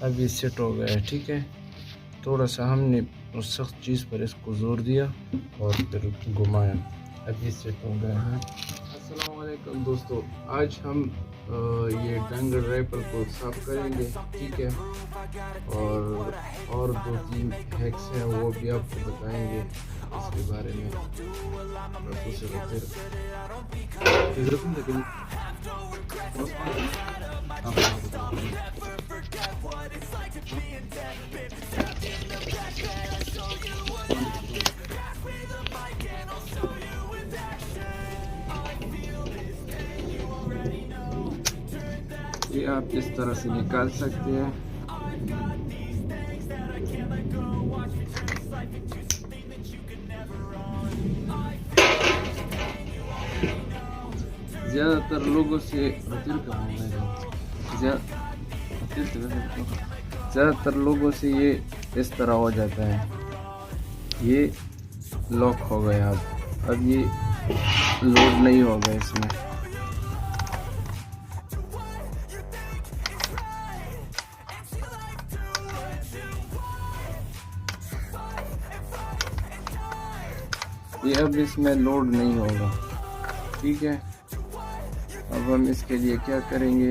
अब ये सेट हो गया है। ठीक है, थोड़ा सा हमने उस सख्त चीज़ पर इसको ज़ोर दिया और फिर घुमाया। अब ये सेट हो गया है। अस्सलाम वालेकुम दोस्तों, आज हम ये डंगर रैपर को साफ करेंगे। ठीक है, और 2-3 हैक्स हैं वो भी आपको बताएंगे इसके बारे में। ये आप इस तरह से निकाल सकते हैं। ज़्यादातर लोगों से ये इस तरह हो जाता है। ये लॉक हो गया। अब ये लोड नहीं होगा इसमें। ये अब इसमें लोड नहीं होगा। ठीक है, अब हम इसके लिए क्या करेंगे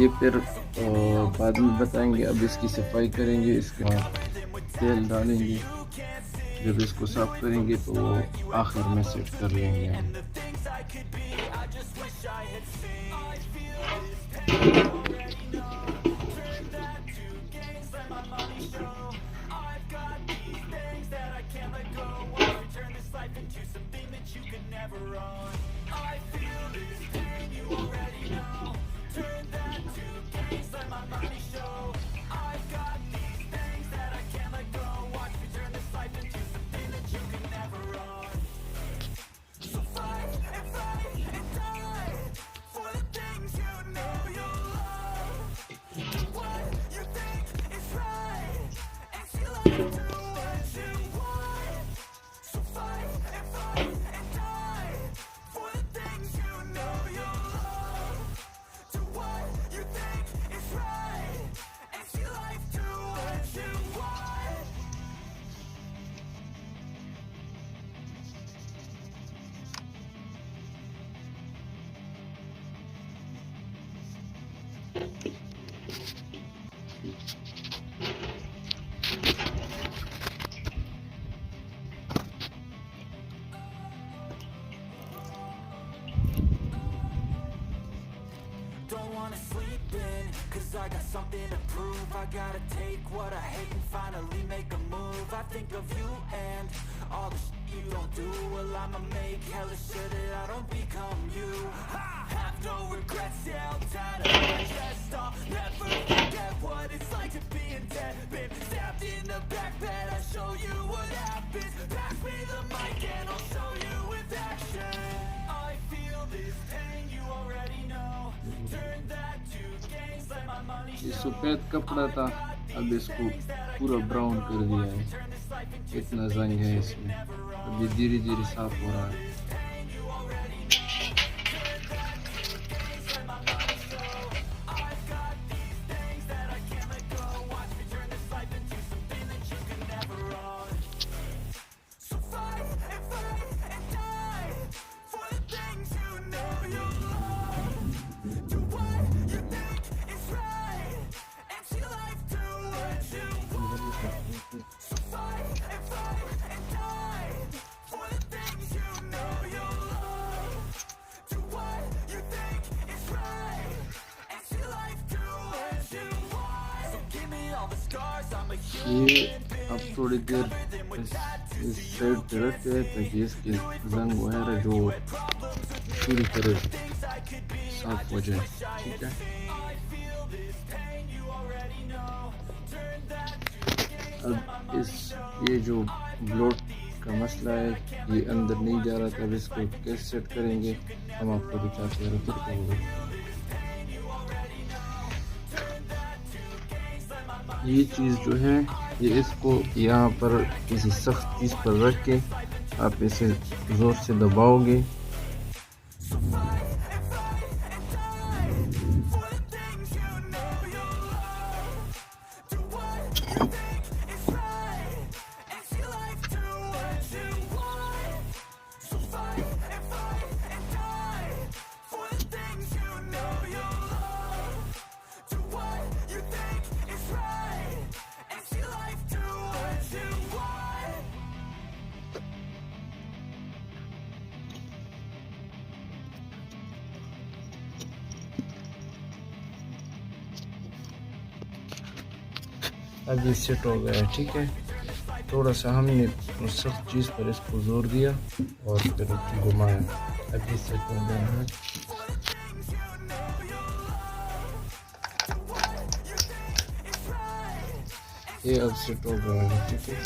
ये फिर बाद में बताएंगे। अब इसकी सफाई करेंगे, इसके बाद तेल डालेंगे। जब इसको साफ करेंगे तो वो आखिर में सेट कर लेंगे हम। I got something to prove. I gotta take what I hate and finally make a move. I think of you and all the shit you don't do. Well, I'ma make hella sure that I don't become you. I have no regrets, yeah, I'll tie to my chest. I'll never forget what it's like to be in debt. Been stabbed in the back bed, I'll show you what happens. Pass me the mic and I'll show you with action. I feel this pain, you already know. Turn that to gains, let my money ये show. सफ़ेद कपड़ा था, अब इसको पूरा brown कर दिया है। इतना जंग है इसमें। अब ये धीरे धीरे साफ हो रहा है। ये अब थोड़ी देर इस साइड पे रखते हैं ताकि इसके जंग वगैरह जो पूरी तरह साफ हो जाए। ठीक है, अब ये जो ब्लोट का मसला है ये अंदर नहीं जा रहा था। अब इसको कैसे सेट करेंगे हम आपको दिखाते हैं। ये चीज़ जो है ये इसको यहाँ पर किसी सख्त चीज़ पर रख के आप इसे ज़ोर से दबाओगे। अब ये सेट हो गया है, ठीक है। थोड़ा सा हमने उस सख्त चीज़ पर इसको जोर दिया और फिर घुमाया। अब ये सेट हो गया है। ये अब सेट हो गया है, ठीक है।